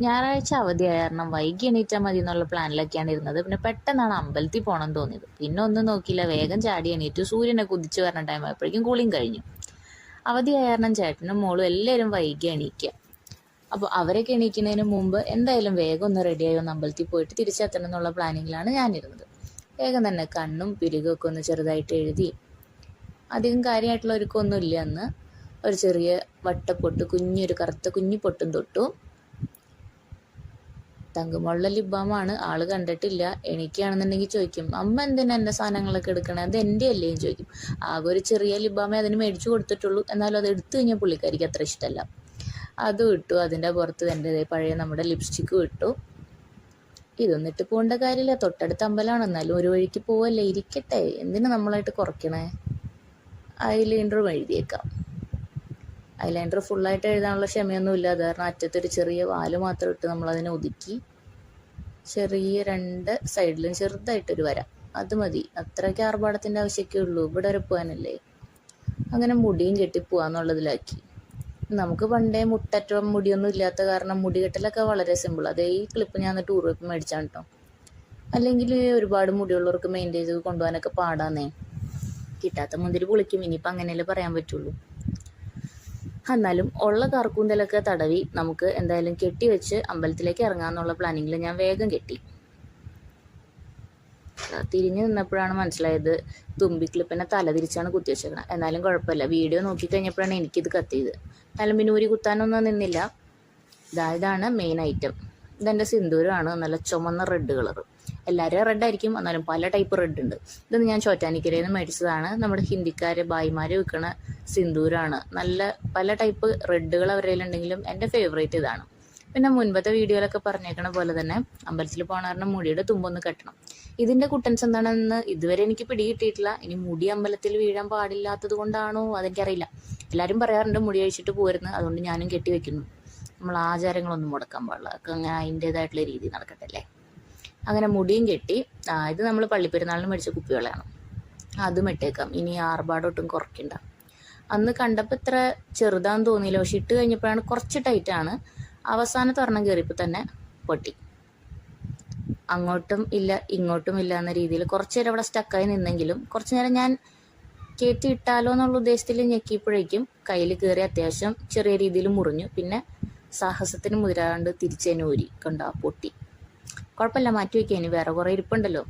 ഞായറാഴ്ച അവധിയായ കാരണം വൈകി എണീറ്റാൽ മതി എന്നുള്ള പ്ലാനിലൊക്കെയാണ് ഇരുന്നത്. പിന്നെ പെട്ടെന്നാണ് അമ്പലത്തിൽ പോകണം തോന്നിയത്. പിന്നെ ഒന്നും നോക്കിയില്ല, വേഗം ചാടി എണീറ്റു. സൂര്യനെ കുതിച്ച് വരുന്ന ടൈം ആയപ്പോഴേക്കും കൂളിയും കഴിഞ്ഞു. അവധിയായ കാരണം ചേട്ടനും മോളും എല്ലാവരും വൈകി എണീക്കുക. അപ്പോൾ അവരൊക്കെ എണീക്കുന്നതിന് മുമ്പ് എന്തായാലും വേഗം ഒന്ന് റെഡിയായി ഒന്ന് അമ്പലത്തിൽ പോയിട്ട് തിരിച്ചെത്തണം എന്നുള്ള പ്ലാനിങ്ങിലാണ് ഞാനിരുന്നത്. വേഗം തന്നെ കണ്ണും പിരികൊക്കെ ഒന്ന് ചെറുതായിട്ട് എഴുതി. അധികം കാര്യമായിട്ടുള്ള ഒരുക്കൊന്നും ഇല്ല അന്ന്. ഒരു ചെറിയ വട്ടപ്പൊട്ട്, കുഞ്ഞൊരു കറുത്ത കുഞ്ഞു പൊട്ടും തൊട്ടു. തങ്കുമുള്ള ലിബാമാണ്, ആള് കണ്ടിട്ടില്ല. എനിക്കാണെന്നുണ്ടെങ്കിൽ ചോദിക്കും, അമ്മ എന്തിനാ എൻ്റെ സാധനങ്ങളൊക്കെ എടുക്കണേ, അത് എൻ്റെ അല്ലേ എന്ന് ചോദിക്കും. ആകെ ഒരു ചെറിയ ലിബാമേ അതിന് മേടിച്ചു കൊടുത്തിട്ടുള്ളൂ. എന്നാലും അത് എടുത്തു കഴിഞ്ഞാൽ പുള്ളിക്കാരിക്ക് അത്ര ഇഷ്ടമല്ല. അതും ഇട്ടു. അതിൻ്റെ പുറത്ത് എൻ്റെ പഴയ നമ്മുടെ ലിപ്സ്റ്റിക്കും ഇട്ടു. ഇതൊന്നും ഇട്ട് പോകേണ്ട കാര്യമില്ല, തൊട്ടടുത്ത അമ്പലമാണ്. എന്നാലും ഒരു വഴിക്ക് പോവല്ലേ, ഇരിക്കട്ടെ, എന്തിനു നമ്മളായിട്ട് കുറയ്ക്കണേ. ഐലൈനറും എഴുതിയേക്കാം. ഐലൈനർ ഫുള്ളായിട്ട് എഴുതാനുള്ള ക്ഷമയൊന്നുമില്ല. അത് കാരണം അറ്റത്തൊരു ചെറിയ വാല് മാത്രം ഇട്ട് നമ്മളതിനെ ഒതുക്കി. ചെറിയ രണ്ട് സൈഡിലും ചെറുതായിട്ടൊരു വര, അത് മതി. അത്രയ്ക്ക് ആർഭാടത്തിൻ്റെ ആവശ്യമൊക്കെ ഉള്ളൂ, ഇവിടെ വരെ പോകാനല്ലേ. അങ്ങനെ മുടിയും കെട്ടിപ്പോവാന്നുള്ളതിലാക്കി. നമുക്ക് പണ്ടേ മുട്ടറ്റം മുടിയൊന്നും ഇല്ലാത്ത കാരണം മുടി കെട്ടലൊക്കെ വളരെ സിമ്പിൾ. അതേ ഈ ക്ലിപ്പ് ഞാൻ ടൂർ പോയപ്പോൾ മേടിച്ചാണ് കേട്ടോ. അല്ലെങ്കിൽ ഒരുപാട് മുടിയുള്ളവർക്ക് മെയിൻറ്റെയിൻ ചെയ്ത് കൊണ്ടുപോകാനൊക്കെ പാടാന്നേ. കിട്ടാത്ത മുന്തിരി പൊളിക്കും, ഇനിയിപ്പോൾ അങ്ങനെയല്ലേ പറയാൻ പറ്റുള്ളൂ. എന്നാലും ഉള്ള കറക്കൂന്തലൊക്കെ തടവി നമുക്ക് എന്തായാലും കെട്ടി വെച്ച് അമ്പലത്തിലേക്ക് ഇറങ്ങാമെന്നുള്ള പ്ലാനിങ്ങിൽ ഞാൻ വേഗം കെട്ടി. തിരിഞ്ഞു നിന്നപ്പോഴാണ് മനസ്സിലായത് തുമ്പിക്ലിപ്പിനെ തല തിരിച്ചാണ് കുത്തി വെച്ചേക്കണം. എന്നാലും കുഴപ്പമില്ല, വീഡിയോ നോക്കിക്കഴിഞ്ഞപ്പോഴാണ് എനിക്കിത് കത്തിയത്. എന്നാലും പിന്നെ ഊരി കുത്താനൊന്നും നിന്നില്ല. ഇതാണ് മെയിൻ ഐറ്റം. ഇതെൻ്റെ സിന്ദൂരമാണ്, നല്ല ചുമന്ന റെഡ് കളറ്. എല്ലാവരും റെഡ് ആയിരിക്കും, എന്നാലും പല ടൈപ്പ് റെഡ് ഉണ്ട്. ഇതൊന്ന് ഞാൻ ചോറ്റാനിക്കരയിൽ നിന്ന് മേടിച്ചതാണ്. നമ്മുടെ ഹിന്ദിക്കാര് ഭായിമാര് വിൽക്കുന്ന സിന്ദൂരാണ്. നല്ല പല ടൈപ്പ് റെഡുകൾ അവരിലുണ്ടെങ്കിലും എൻ്റെ ഫേവറേറ്റ് ഇതാണ്. പിന്നെ മുൻപത്തെ വീഡിയോയിലൊക്കെ പറഞ്ഞേക്കണ പോലെ തന്നെ അമ്പലത്തിൽ പോകണ കാരണം മുടിയുടെ തുമ്പൊന്ന് കെട്ടണം. ഇതിൻ്റെ കുട്ടൻസ് എന്താണെന്ന് ഇതുവരെ എനിക്ക് പിടികിട്ടിയിട്ടില്ല. ഇനി മുടി അമ്പലത്തിൽ വീഴാൻ പാടില്ലാത്തത് കൊണ്ടാണോ അതെനിക്കറിയില്ല. എല്ലാവരും പറയാറുണ്ട് മുടി അഴിച്ചിട്ട് പോരുന്നു, അതുകൊണ്ട് ഞാനും കെട്ടി വെക്കുന്നു. നമ്മൾ ആചാരങ്ങളൊന്നും മുടക്കാൻ പാടില്ല, അങ്ങനെ അതിൻ്റേതായിട്ടുള്ള രീതി നടക്കട്ടെ അല്ലേ. അങ്ങനെ മുടിയും കെട്ടി. ഇത് നമ്മൾ പള്ളിപ്പെരുന്നാളിന് മേടിച്ച കുപ്പികളാണ്, അതും ഇട്ടേക്കാം. ഇനി ആർഭാടൊട്ടും കുറയ്ക്കണ്ട. അന്ന് കണ്ടപ്പോൾ ഇത്ര ചെറുതാന്ന് തോന്നിയില്ല, പക്ഷെ ഇട്ട് കഴിഞ്ഞപ്പോഴാണ് കുറച്ച് ടൈറ്റാണ്. അവസാനത്തെ ഒരെണ്ണം കയറിയപ്പോൾ തന്നെ പൊട്ടി. അങ്ങോട്ടും ഇല്ല ഇങ്ങോട്ടും ഇല്ല എന്ന രീതിയിൽ കുറച്ച് നേരം അവിടെ സ്റ്റക്കായി നിന്നെങ്കിലും കുറച്ച് നേരം ഞാൻ കയറ്റി ഇട്ടാലോ എന്നുള്ള ഉദ്ദേശത്തിൽ ഞെക്കിയപ്പോഴേക്കും കയ്യിൽ കയറി അത്യാവശ്യം ചെറിയ രീതിയിൽ മുറിഞ്ഞു. പിന്നെ സാഹസത്തിന് മുതിരാണ്ട് തിരിച്ചതിന് ഊരി. കണ്ടോ, പൊട്ടി. കുഴപ്പമില്ല, മാറ്റി വയ്ക്കുക, ഇനി വേറെ കുറേ ഇരിപ്പുണ്ടല്ലോ.